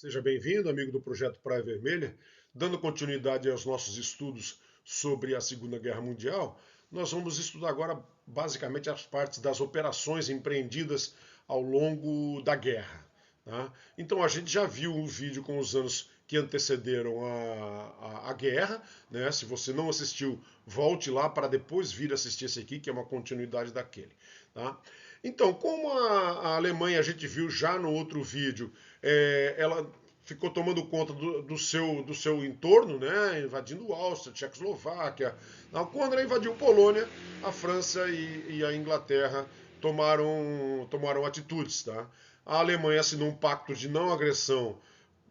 Seja bem-vindo, amigo do Projeto Praia Vermelha. Dando continuidade aos nossos estudos sobre a Segunda Guerra Mundial, nós vamos estudar agora basicamente as partes das operações empreendidas ao longo da guerra. Tá? Então a gente já viu um vídeo com os anos que antecederam a guerra. Né? Se você não assistiu, volte lá para depois vir assistir esse aqui, que é uma continuidade daquele. Tá? Então, como a Alemanha a gente viu já no outro vídeo, ela ficou tomando conta do seu entorno, né, invadindo Áustria, Tchecoslováquia. Quando ela invadiu Polônia, a França e a Inglaterra tomaram atitudes. Tá? A Alemanha assinou um pacto de não agressão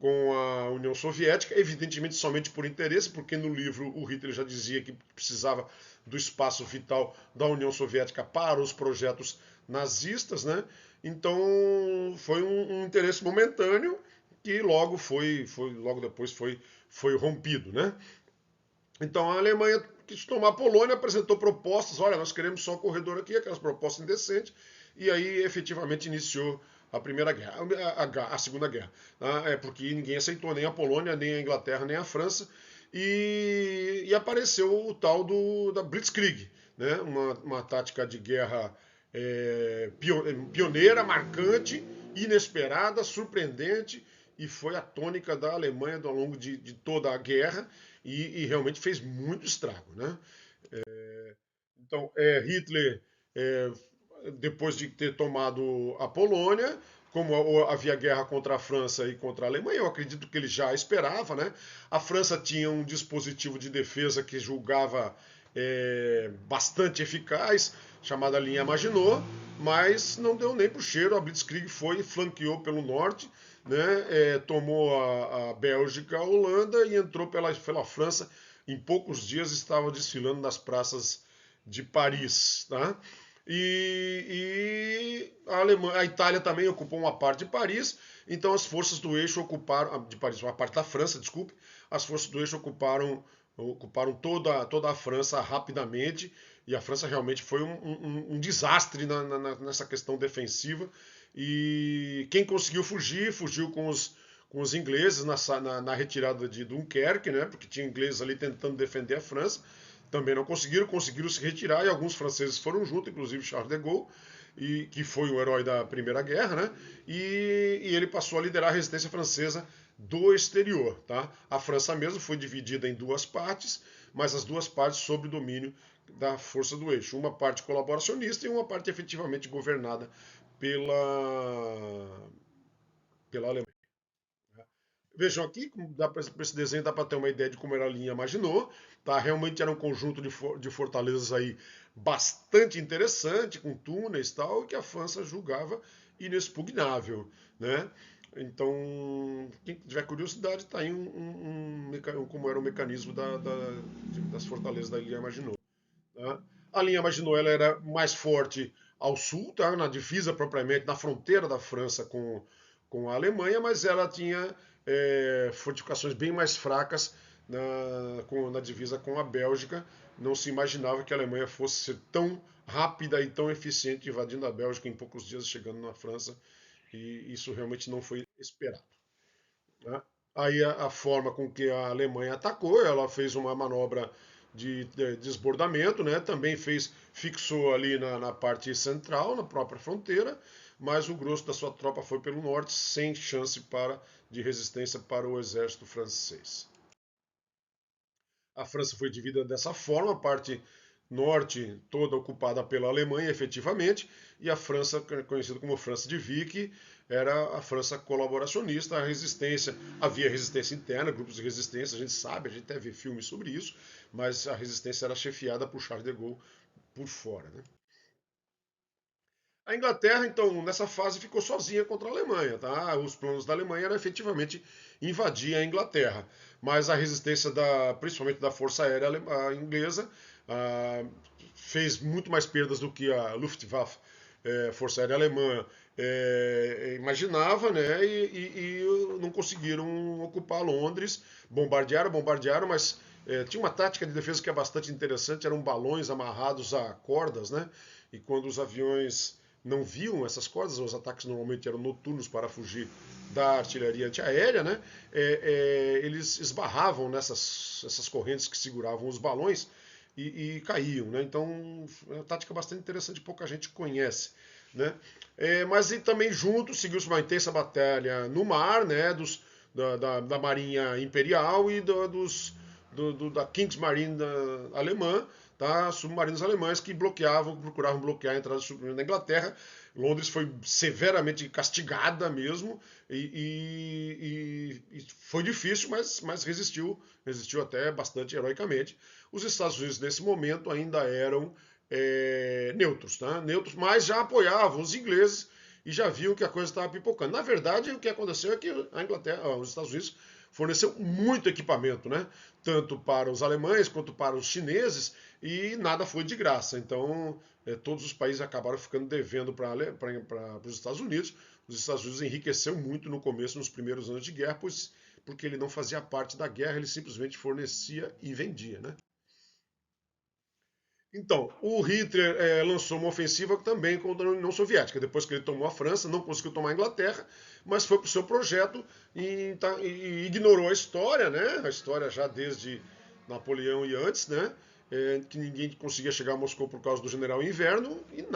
com a União Soviética, evidentemente somente por interesse, porque no livro o Hitler já dizia que precisava do espaço vital da União Soviética para os projetos nazistas, né? Então foi um interesse momentâneo que logo depois foi rompido, né? Então a Alemanha quis tomar a Polônia, apresentou propostas, olha, nós queremos só um corredor aqui, aquelas propostas indecentes, e aí efetivamente iniciou a Primeira Guerra, a Segunda Guerra, né? Porque ninguém aceitou, nem a Polônia, nem a Inglaterra, nem a França, e apareceu o tal da Blitzkrieg, né? Uma tática de guerra pioneira, marcante, inesperada, surpreendente, e foi a tônica da Alemanha ao longo de toda a guerra, e realmente fez muito estrago. Né? Então, Hitler, é, depois de ter tomado a Polônia, como havia guerra contra a França e contra a Alemanha, eu acredito que ele já esperava. Né? A França tinha um dispositivo de defesa que julgava bastante eficaz, chamada linha Maginot, mas não deu nem para o cheiro. A Blitzkrieg foi e flanqueou pelo norte, né? Tomou a Bélgica, a Holanda e entrou pela França. Em poucos dias estava desfilando nas praças de Paris. Tá? E a Itália também ocupou uma parte de Paris, então as forças do eixo ocuparam, de Paris, uma parte da França, desculpe, as forças do eixo ocuparam toda a França rapidamente, e a França realmente foi um desastre nessa questão defensiva, e quem conseguiu fugir, fugiu com os ingleses na retirada de Dunkerque, né, porque tinha ingleses ali tentando defender a França, também não conseguiram se retirar, e alguns franceses foram junto, inclusive Charles de Gaulle, que foi o herói da Primeira Guerra, né? E ele passou a liderar a resistência francesa do exterior. Tá? A França mesmo foi dividida em duas partes, mas as duas partes sob domínio da força do eixo. Uma parte colaboracionista e uma parte efetivamente governada pela Alemanha. Vejam aqui, para esse desenho dá para ter uma ideia de como era a linha Maginot. Tá? Realmente era um conjunto de fortalezas aí bastante interessante, com túneis e tal, que a França julgava inexpugnável. Né? Então, quem tiver curiosidade, está aí como era o mecanismo das fortalezas da linha Maginot. Tá? A linha Maginot ela era mais forte ao sul, tá? Na divisa propriamente, na fronteira da França com a Alemanha, mas ela tinha fortificações bem mais fracas na divisa com a Bélgica. Não se imaginava que a Alemanha fosse ser tão rápida e tão eficiente invadindo a Bélgica em poucos dias, chegando na França, e isso realmente não foi esperado. Né? Aí a forma com que a Alemanha atacou, ela fez uma manobra de desbordamento, né? Também fixou ali na parte central, na própria fronteira, mas o grosso da sua tropa foi pelo norte, sem chance de resistência para o exército francês. A França foi dividida dessa forma, a parte norte toda ocupada pela Alemanha, efetivamente, e a França, conhecida como França de Vichy, era a França colaboracionista, a resistência, havia resistência interna, grupos de resistência, a gente sabe, a gente até vê filmes sobre isso, mas a resistência era chefiada por Charles de Gaulle por fora. Né? A Inglaterra, então, nessa fase ficou sozinha contra a Alemanha. Tá? Os planos da Alemanha eram efetivamente invadir a Inglaterra, mas a resistência, principalmente da Força Aérea inglesa, fez muito mais perdas do que a Luftwaffe, Força Aérea Alemã, imaginava, né? E não conseguiram ocupar Londres. Bombardearam, mas tinha uma tática de defesa que é bastante interessante, eram balões amarrados a cordas, né? E quando os aviões não viam essas coisas, os ataques normalmente eram noturnos para fugir da artilharia antiaérea, né? Eles esbarravam nessas essas correntes que seguravam os balões e caíam, né? Então, é uma tática bastante interessante, pouca gente conhece, né? Mas e também junto seguiu-se uma intensa batalha no mar, né? Da Marinha Imperial e da Kriegsmarine alemã, tá? Submarinos alemães que procuravam bloquear a entrada submarina da Inglaterra. Londres foi severamente castigada mesmo e foi difícil, mas resistiu até bastante heroicamente. Os Estados Unidos nesse momento ainda eram neutros, tá? Neutros, mas já apoiavam os ingleses e já viam que a coisa estava pipocando. Na verdade, o que aconteceu é que a Inglaterra, os Estados Unidos forneceu muito equipamento, né? Tanto para os alemães quanto para os chineses, e nada foi de graça. Então, todos os países acabaram ficando devendo para os Estados Unidos. Os Estados Unidos enriqueceu muito no começo, nos primeiros anos de guerra, porque ele não fazia parte da guerra, ele simplesmente fornecia e vendia, né? Então, o Hitler lançou uma ofensiva também contra a União Soviética. Depois que ele tomou a França, não conseguiu tomar a Inglaterra, mas foi para o seu projeto e ignorou a história, né? A história já desde Napoleão e antes, né? Que ninguém conseguia chegar a Moscou por causa do General Inverno e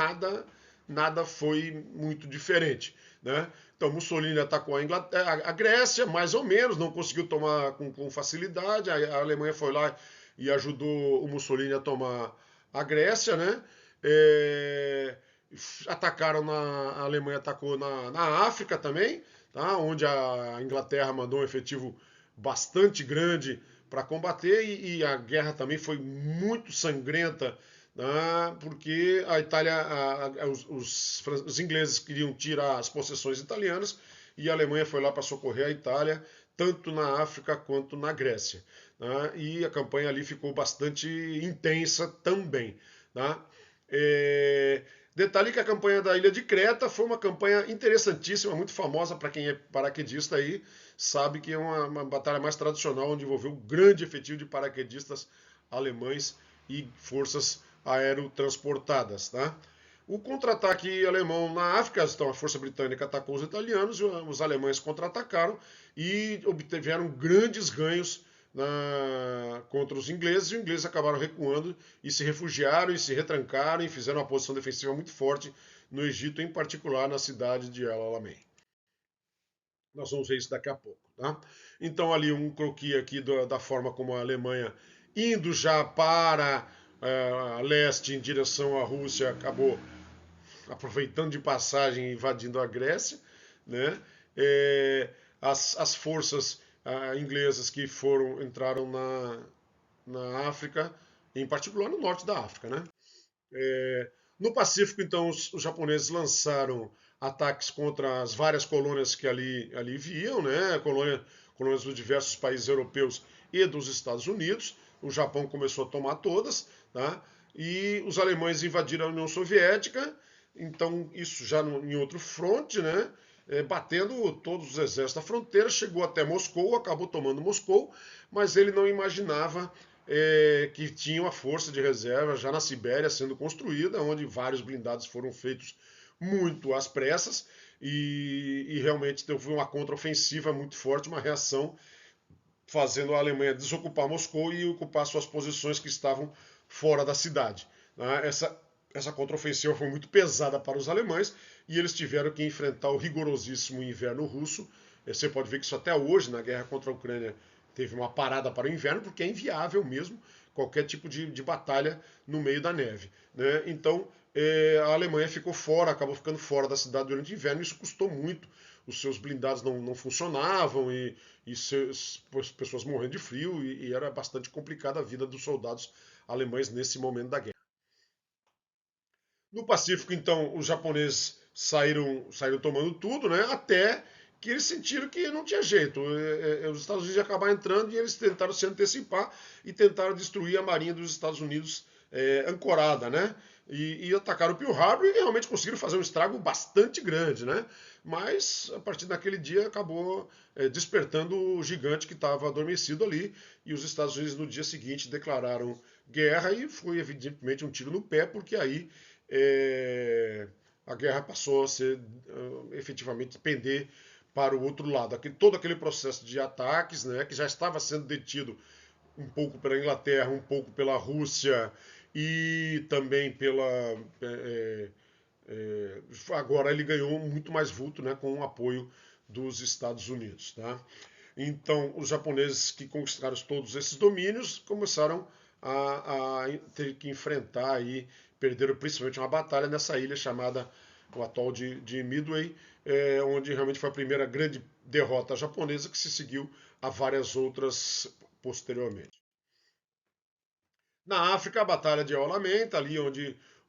nada foi muito diferente, né? Então, Mussolini atacou a Grécia, mais ou menos, não conseguiu tomar com facilidade. A Alemanha foi lá e ajudou o Mussolini a tomar a Grécia, né? É, atacaram a Alemanha atacou na África também, tá? Onde a Inglaterra mandou um efetivo bastante grande para combater e a guerra também foi muito sangrenta, né? Porque a Itália, os ingleses queriam tirar as possessões italianas e a Alemanha foi lá para socorrer a Itália, tanto na África quanto na Grécia, né? E a campanha ali ficou bastante intensa também, tá? É, Detalhe que a campanha da Ilha de Creta foi uma campanha interessantíssima, muito famosa para quem é paraquedista aí, sabe que é uma batalha mais tradicional, onde envolveu um grande efetivo de paraquedistas alemães e forças aerotransportadas, tá? O contra-ataque alemão na África, então a força britânica atacou os italianos, os alemães contra-atacaram e obtiveram grandes ganhos contra os ingleses, e os ingleses acabaram recuando e se refugiaram e se retrancaram e fizeram uma posição defensiva muito forte no Egito, em particular na cidade de El Alamein. Nós vamos ver isso daqui a pouco. Tá? Então, ali um croquis aqui da forma como a Alemanha, indo já para leste em direção à Rússia, acabou aproveitando de passagem e invadindo a Grécia. Né? As forças inglesas que entraram na África, em particular no norte da África. Né? No Pacífico, então, os japoneses lançaram ataques contra as várias colônias que ali viam, né? Colônias dos diversos países europeus e dos Estados Unidos. O Japão começou a tomar todas, tá? E os alemães invadiram a União Soviética, então isso já em outro fronte, né? Batendo todos os exércitos da fronteira, chegou até Moscou, acabou tomando Moscou, mas ele não imaginava que tinha uma força de reserva já na Sibéria sendo construída, onde vários blindados foram feitos muito às pressas e realmente houve uma contraofensiva muito forte, uma reação fazendo a Alemanha desocupar Moscou e ocupar suas posições que estavam fora da cidade. Né? Essa contraofensiva foi muito pesada para os alemães e eles tiveram que enfrentar o rigorosíssimo inverno russo. Você pode ver que isso até hoje, na guerra contra a Ucrânia, teve uma parada para o inverno, porque é inviável mesmo qualquer tipo de batalha no meio da neve. Né? Então, a Alemanha ficou fora, acabou ficando fora da cidade durante o inverno, e isso custou muito. Os seus blindados não funcionavam e as pessoas morrendo de frio, e era bastante complicada a vida dos soldados alemães nesse momento da guerra. No Pacífico, então, os japoneses saíram tomando tudo, né? Até que eles sentiram que não tinha jeito. Os Estados Unidos iam acabar entrando e eles tentaram se antecipar e tentaram destruir a marinha dos Estados Unidos ancorada, né? E atacaram o Pearl Harbor e realmente conseguiram fazer um estrago bastante grande, né? Mas a partir daquele dia acabou despertando o gigante que estava adormecido ali e os Estados Unidos no dia seguinte declararam guerra e foi evidentemente um tiro no pé porque aí é, a guerra passou a ser efetivamente pender para o outro lado. Todo aquele processo de ataques, né, que já estava sendo detido um pouco pela Inglaterra, um pouco pela Rússia e também pela. É, agora ele ganhou muito mais vulto, né, com o apoio dos Estados Unidos. Tá? Então, os japoneses que conquistaram todos esses domínios começaram a ter que enfrentar aí, perderam principalmente uma batalha nessa ilha chamada o atol de Midway, onde realmente foi a primeira grande derrota japonesa que se seguiu a várias outras posteriormente. Na África, a Batalha de El Alamein, ali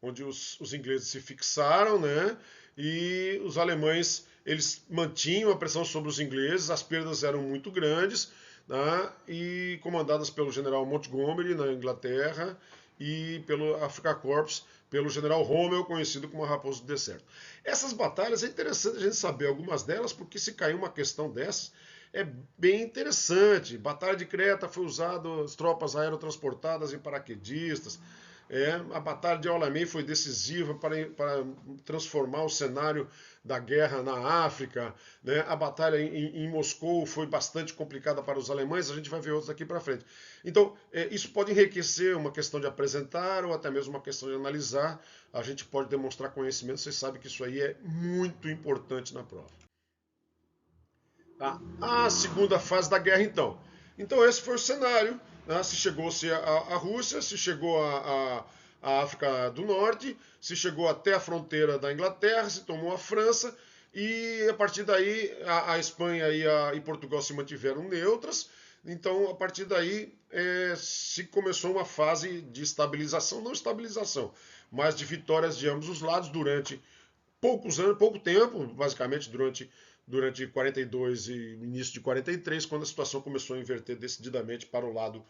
onde os ingleses se fixaram, né? E os alemães, eles mantinham a pressão sobre os ingleses, as perdas eram muito grandes, né? E comandadas pelo general Montgomery, na Inglaterra, e pelo Afrika Korps, pelo general Rommel, conhecido como a Raposa do Deserto. Essas batalhas, é interessante a gente saber algumas delas, porque se cair uma questão dessas, é bem interessante. Batalha de Creta foi usado as tropas aerotransportadas e paraquedistas. A Batalha de Alamein foi decisiva para transformar o cenário da guerra na África. Né? A batalha em Moscou foi bastante complicada para os alemães, a gente vai ver outros daqui para frente. Então, isso pode enriquecer uma questão de apresentar ou até mesmo uma questão de analisar. A gente pode demonstrar conhecimento, vocês sabem que isso aí é muito importante na prova. Tá? A segunda fase da guerra, então. Então, esse foi o cenário. Né? Se chegou-se a Rússia, se chegou a África do Norte, se chegou até a fronteira da Inglaterra, se tomou a França, e a partir daí a Espanha e Portugal se mantiveram neutras. Então, a partir daí, se começou uma fase de estabilização, não estabilização, mas de vitórias de ambos os lados durante poucos anos, pouco tempo, basicamente durante 42 e início de 43, quando a situação começou a inverter decididamente para o lado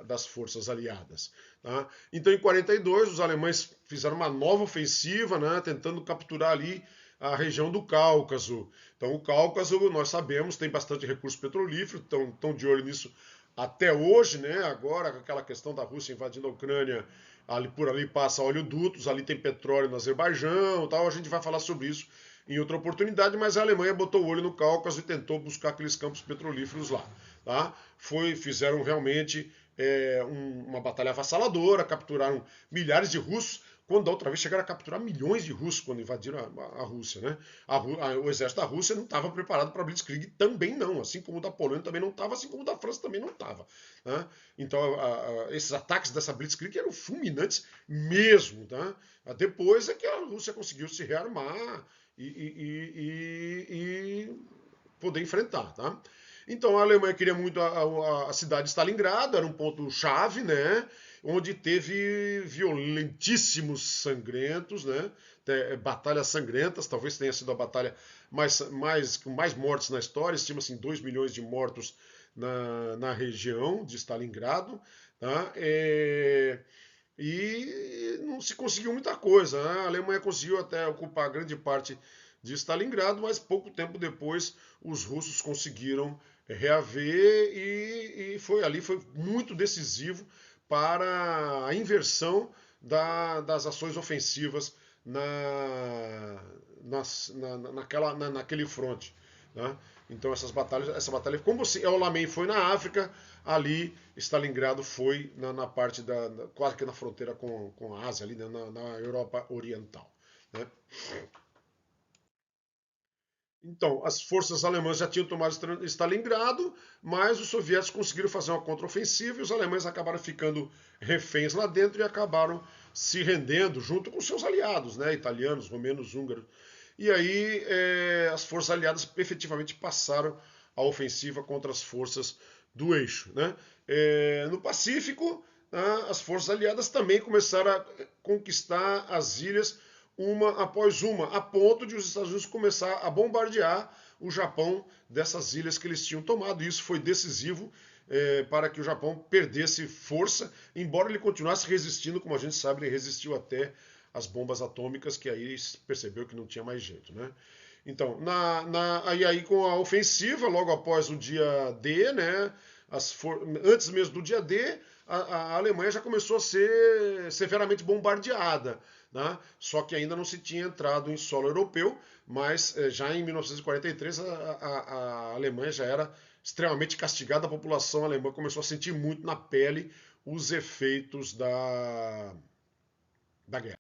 das forças aliadas. Tá? Então, em 42, os alemães fizeram uma nova ofensiva, né, tentando capturar ali a região do Cáucaso. Então, o Cáucaso, nós sabemos, tem bastante recurso petrolífero, estão de olho nisso até hoje, né? Agora, com aquela questão da Rússia invadindo a Ucrânia, por ali passa oleodutos, ali tem petróleo no Azerbaijão, tal. A gente vai falar sobre isso em outra oportunidade, mas a Alemanha botou o olho no Cáucaso e tentou buscar aqueles campos petrolíferos lá. Tá? Fizeram realmente uma batalha avassaladora, capturaram milhares de russos, quando da outra vez chegaram a capturar milhões de russos quando invadiram a Rússia. Né? O exército da Rússia não estava preparado para Blitzkrieg também não, assim como o da Polônia também não estava, assim como o da França também não estava. Né? Então, esses ataques dessa Blitzkrieg eram fulminantes mesmo. Tá? Depois é que a Rússia conseguiu se rearmar e poder enfrentar. Tá? Então a Alemanha queria muito a cidade de Stalingrado, era um ponto chave, né? Onde teve violentíssimos sangrentos, né? Batalhas sangrentas, talvez tenha sido a batalha com mais mortes na história, estima-se em 2 milhões de mortos na região de Stalingrado. Tá? E não se conseguiu muita coisa. Né? A Alemanha conseguiu até ocupar grande parte de Stalingrado, mas pouco tempo depois os russos conseguiram reaver e foi muito decisivo para a inversão das ações ofensivas naquele fronte. Né? Então essa batalha, como você, El Alamein foi na África, ali Stalingrado foi na parte quase que na fronteira com a Ásia, ali né, na Europa Oriental. Né? Então, as forças alemãs já tinham tomado Stalingrado, mas os soviéticos conseguiram fazer uma contraofensiva e os alemães acabaram ficando reféns lá dentro e acabaram se rendendo junto com seus aliados, né, italianos, romenos, húngaros. E aí as forças aliadas efetivamente passaram a ofensiva contra as forças do eixo. Né? No Pacífico, as forças aliadas também começaram a conquistar as ilhas uma após uma, a ponto de os Estados Unidos começar a bombardear o Japão dessas ilhas que eles tinham tomado. E isso foi decisivo para que o Japão perdesse força, embora ele continuasse resistindo, como a gente sabe, ele resistiu até as bombas atômicas, que aí percebeu que não tinha mais jeito. Né? Então, aí com a ofensiva, logo após o dia D, né, antes mesmo do dia D, a Alemanha já começou a ser severamente bombardeada. né? Só que ainda não se tinha entrado em solo europeu, mas já em 1943 a Alemanha já era extremamente castigada, a população alemã começou a sentir muito na pele os efeitos da guerra.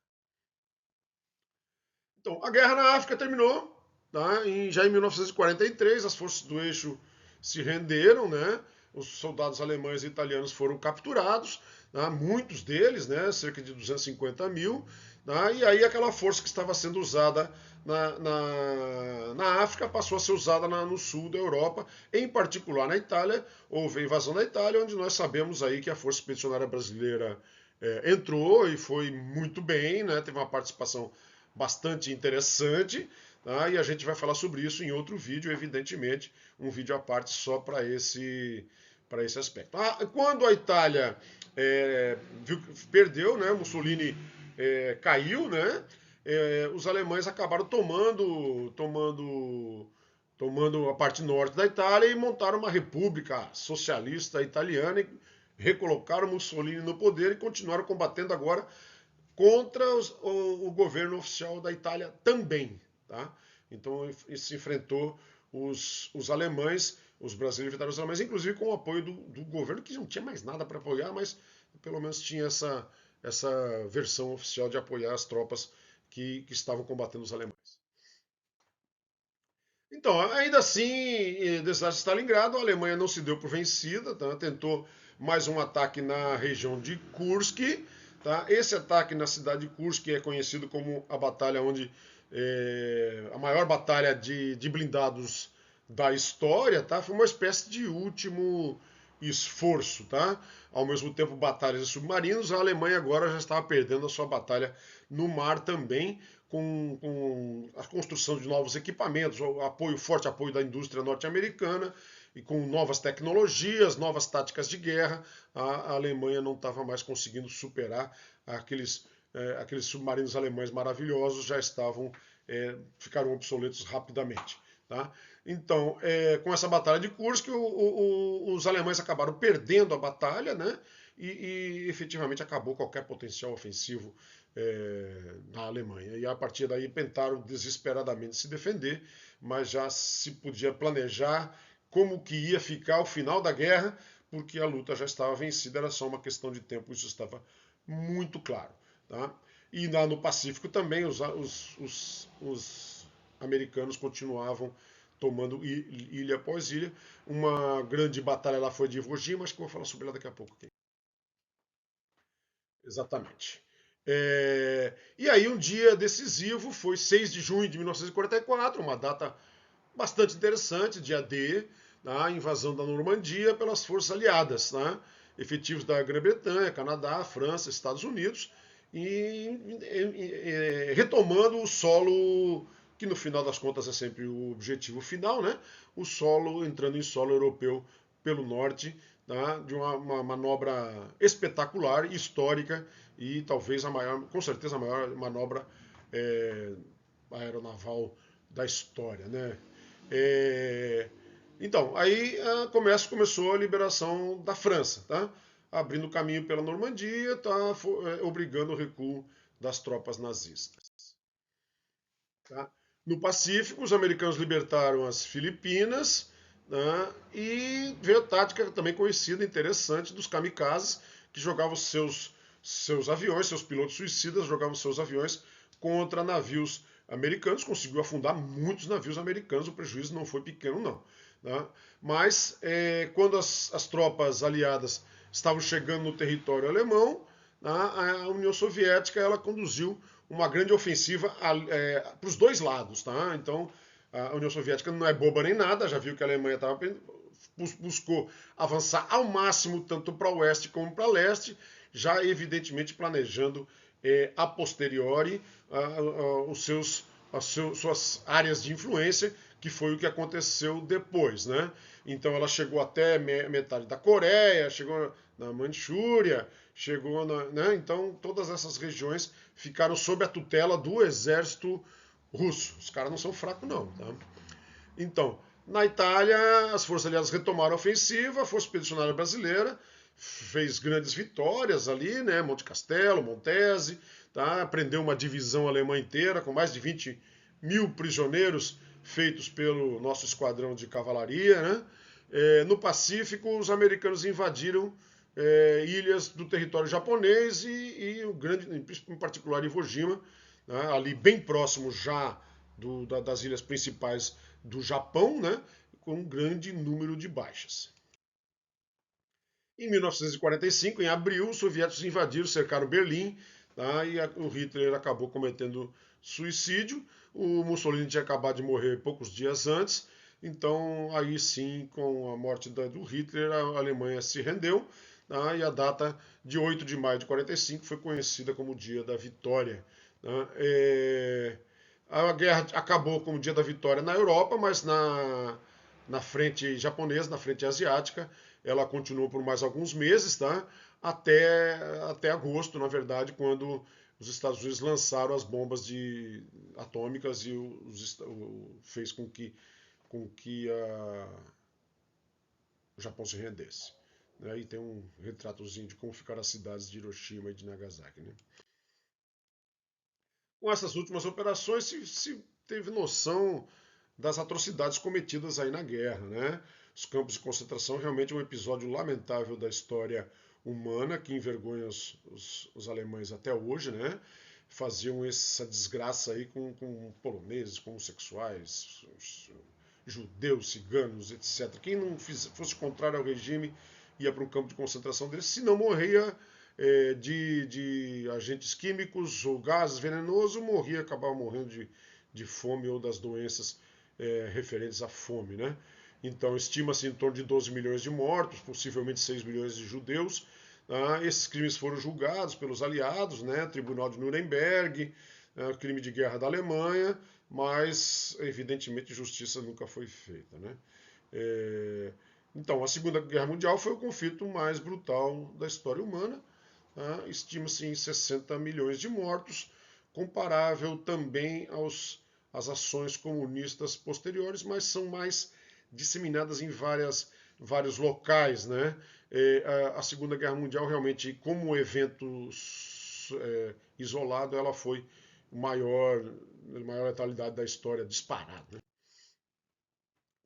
Então, a guerra na África terminou, tá? Já em 1943, as forças do eixo se renderam, né? Os soldados alemães e italianos foram capturados, tá? Muitos deles, né? Cerca de 250 mil, tá? E aí aquela força que estava sendo usada na África passou a ser usada no sul da Europa, em particular na Itália. Houve a invasão da Itália, onde nós sabemos aí que a Força Expedicionária Brasileira entrou e foi muito bem, né? Teve uma participação bastante interessante, tá? E a gente vai falar sobre isso em outro vídeo, evidentemente, um vídeo à parte só para esse aspecto. Quando a Itália perdeu, né? Mussolini caiu, né? Os alemães acabaram tomando a parte norte da Itália e montaram uma república socialista italiana e recolocaram Mussolini no poder e continuaram combatendo agora contra o governo oficial da Itália também. Tá? Então se enfrentou os alemães, os brasileiros enfrentaram os alemães, inclusive com o apoio do governo, que não tinha mais nada para apoiar, mas pelo menos tinha essa versão oficial de apoiar as tropas que estavam combatendo os alemães. Então, ainda assim, desastre de Stalingrado, a Alemanha não se deu por vencida, tá? Tentou mais um ataque na região de Kursk. Tá? Esse ataque na cidade de Kursk é conhecido como a batalha onde a maior batalha de blindados da história, tá? Foi uma espécie de último esforço, tá? Ao mesmo tempo, batalhas de submarinos, a Alemanha agora já estava perdendo a sua batalha no mar também, com a construção de novos equipamentos, o forte apoio da indústria norte-americana e com novas tecnologias, novas táticas de guerra, a Alemanha não estava mais conseguindo superar aqueles submarinos alemães maravilhosos, já ficaram obsoletos rapidamente. Tá? Então, com essa batalha de Kursk, os alemães acabaram perdendo a batalha, né? E efetivamente acabou qualquer potencial ofensivo na Alemanha. E a partir daí tentaram desesperadamente se defender, mas já se podia planejar como que ia ficar o final da guerra, porque a luta já estava vencida, era só uma questão de tempo, isso estava muito claro. Tá? E lá no Pacífico também os americanos continuavam tomando ilha após ilha. Uma grande batalha lá foi de Iwo Jima, acho que eu vou falar sobre ela daqui a pouco. Exatamente. E aí um dia decisivo foi 6 de junho de 1944, uma data bastante interessante, dia D, a invasão da Normandia pelas forças aliadas, né? Efetivos da Grã-Bretanha, Canadá, França, Estados Unidos, retomando o solo, que no final das contas é sempre o objetivo final, né? O solo, entrando em solo europeu pelo norte, tá? De uma manobra espetacular, histórica e talvez a maior, com certeza a maior manobra aeronaval da história, né? É, então, aí começou a liberação da França, tá? Abrindo caminho pela Normandia, tá? Obrigando o recuo das tropas nazistas. Tá? No Pacífico, os americanos libertaram as Filipinas, né? E veio a tática também conhecida, interessante, dos kamikazes, que jogavam seus aviões, seus pilotos suicidas jogavam seus aviões contra navios americanos, conseguiu afundar muitos navios americanos, o prejuízo não foi pequeno não. Tá? Mas quando as tropas aliadas estavam chegando no território alemão, a União Soviética ela conduziu uma grande ofensiva para os dois lados. Tá? Então a União Soviética não é boba nem nada, já viu que a Alemanha buscou avançar ao máximo tanto para o oeste como para o leste, já evidentemente planejando a posteriori suas áreas de influência, que foi o que aconteceu depois. Né? Então ela chegou até metade da Coreia, chegou na Manchúria, né? Então todas essas regiões ficaram sob a tutela do exército russo. Os caras não são fracos não. Tá? Então, Na Itália, as forças aliadas retomaram a ofensiva, a Força Expedicionária Brasileira fez grandes vitórias ali, né? Monte Castelo, Montese, tá? Prendeu uma divisão alemã inteira, com mais de 20 mil prisioneiros feitos pelo nosso esquadrão de cavalaria, né? No Pacífico, os americanos invadiram ilhas do território japonês e o grande, em particular Iwo Jima, né? Ali bem próximo já das ilhas principais do Japão, né? Com um grande número de baixas. Em 1945, em abril, os soviéticos invadiram, cercaram Berlim, tá? E o Hitler acabou cometendo suicídio. O Mussolini tinha acabado de morrer poucos dias antes. Então, aí sim, com a morte do Hitler, a Alemanha se rendeu. Tá? E a data de 8 de maio de 45 foi conhecida como o Dia da Vitória. Tá? A guerra acabou como o Dia da Vitória na Europa, mas na frente japonesa, na frente asiática, ela continuou por mais alguns meses, tá? Até agosto, na verdade, quando os Estados Unidos lançaram as bombas atômicas e fez com que o Japão se rendesse. Né? E tem um retratozinho de como ficaram as cidades de Hiroshima e de Nagasaki. Né? Com essas últimas operações se teve noção das atrocidades cometidas aí na guerra, né? Os campos de concentração realmente é um episódio lamentável da história humana que envergonha os alemães até hoje, né? Faziam essa desgraça aí com poloneses, com homossexuais, judeus, ciganos, etc. Quem não fosse contrário ao regime ia para um campo de concentração desse, se não morria de agentes químicos ou gases venenosos, morria, acabava morrendo de fome ou das doenças referentes à fome, né? Então, estima-se em torno de 12 milhões de mortos, possivelmente 6 milhões de judeus. Esses crimes foram julgados pelos aliados, né? Tribunal de Nuremberg, crime de guerra da Alemanha, mas, evidentemente, justiça nunca foi feita, né? Então, a Segunda Guerra Mundial foi o conflito mais brutal da história humana. Estima-se em 60 milhões de mortos, comparável também às ações comunistas posteriores, mas são mais disseminadas em vários locais. Né? A Segunda Guerra Mundial, realmente, como evento isolado, ela foi a maior letalidade da história, disparada. Né?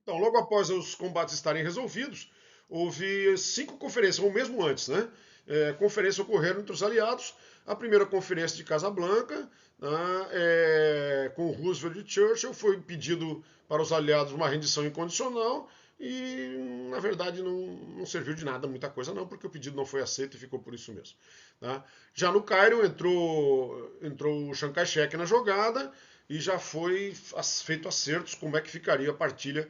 Então, logo após os combates estarem resolvidos, houve 5 conferências, ou mesmo antes, né? Conferências ocorreram entre os aliados. A primeira conferência de Casablanca, né, com Roosevelt e Churchill, foi pedido para os aliados uma rendição incondicional e, na verdade, não serviu de nada, muita coisa não, porque o pedido não foi aceito e ficou por isso mesmo. Tá? Já no Cairo entrou o Chiang Kai-shek na jogada e já foi feito acertos como é que ficaria a partilha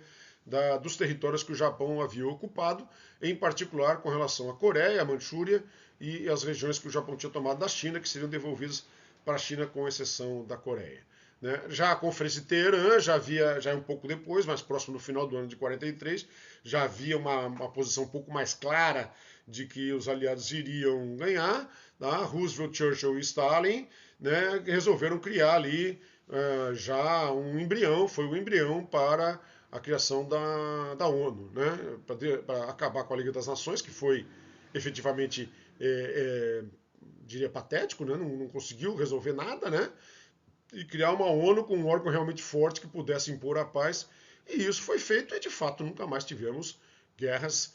dos territórios que o Japão havia ocupado, em particular com relação à Coreia, a Manchúria e as regiões que o Japão tinha tomado da China, que seriam devolvidas para a China, com exceção da Coreia. Né? Já a Conferência de Teherã, já um pouco depois, mais próximo do final do ano de 43, já havia uma posição um pouco mais clara de que os aliados iriam ganhar. Tá? Roosevelt, Churchill e Stalin, né, resolveram criar ali já um embrião, foi um embrião para a criação da ONU, né, para acabar com a Liga das Nações, que foi efetivamente, diria, patético, né, não conseguiu resolver nada, né, e criar uma ONU com um órgão realmente forte que pudesse impor a paz. E isso foi feito e, de fato, nunca mais tivemos guerras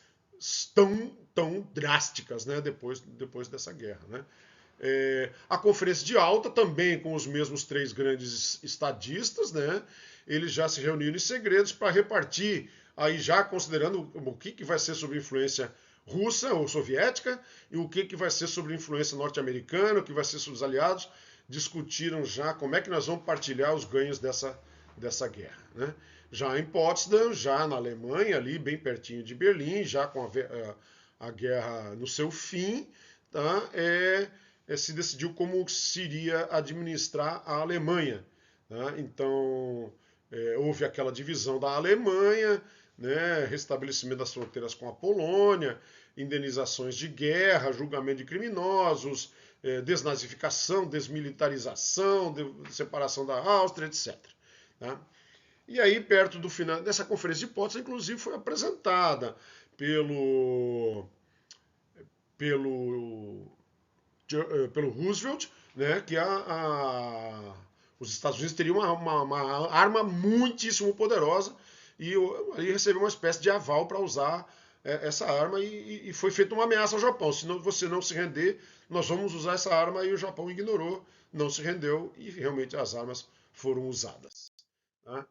tão drásticas, né, depois dessa guerra. Né. A Conferência de Alta, também com os mesmos 3 grandes estadistas, né, eles já se reuniram em segredos para repartir, aí já considerando o que vai ser sobre influência russa ou soviética e o que vai ser sobre influência norte-americana, o que vai ser sobre os aliados, discutiram já como é que nós vamos partilhar os ganhos dessa guerra. Né? Já em Potsdam, já na Alemanha, ali bem pertinho de Berlim, já com a guerra no seu fim, tá? Se decidiu como se iria administrar a Alemanha. Tá? Então, houve aquela divisão da Alemanha, né, restabelecimento das fronteiras com a Polônia, indenizações de guerra, julgamento de criminosos, desnazificação, desmilitarização, separação da Áustria, etc. Tá? E aí, perto do final dessa conferência de Potsdam, inclusive, foi apresentada pelo, pelo, pelo Roosevelt, né, que os Estados Unidos teriam uma arma muitíssimo poderosa e ali recebeu uma espécie de aval para usar essa arma e foi feita uma ameaça ao Japão. Se não, você não se render, nós vamos usar essa arma e o Japão ignorou, não se rendeu e realmente as armas foram usadas. Tá?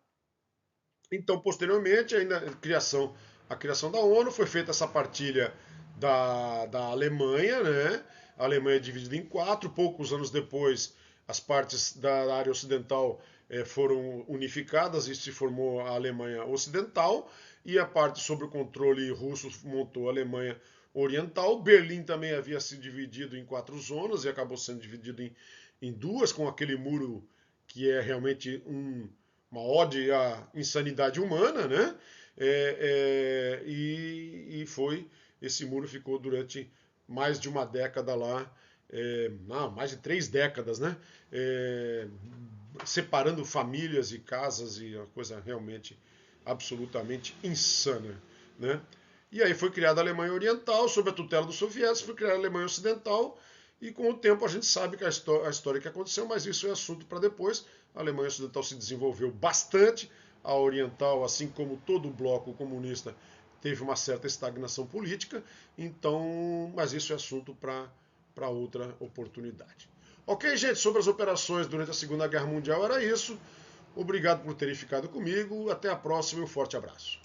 Então, posteriormente, ainda a criação da ONU, foi feita essa partilha da Alemanha, né? A Alemanha é dividida em quatro, poucos anos depois as partes da área ocidental foram unificadas e se formou a Alemanha Ocidental, e a parte sob o controle russo montou a Alemanha Oriental. Berlim também havia se dividido em quatro zonas e acabou sendo dividido em duas, com aquele muro que é realmente uma ode à insanidade humana, né? Esse muro ficou durante mais de uma década lá, não, mais de 3 décadas, né? Separando famílias e casas e uma coisa realmente absolutamente insana, né? E aí foi criada a Alemanha Oriental, sob a tutela dos soviéticos, foi criada a Alemanha Ocidental, e com o tempo a gente sabe que a história que aconteceu, mas isso é assunto para depois. A Alemanha Ocidental se desenvolveu bastante, a Oriental, assim como todo o bloco comunista, teve uma certa estagnação política, então, mas isso é assunto para outra oportunidade. Ok, gente, sobre as operações durante a Segunda Guerra Mundial era isso. Obrigado por terem ficado comigo. Até a próxima e um forte abraço.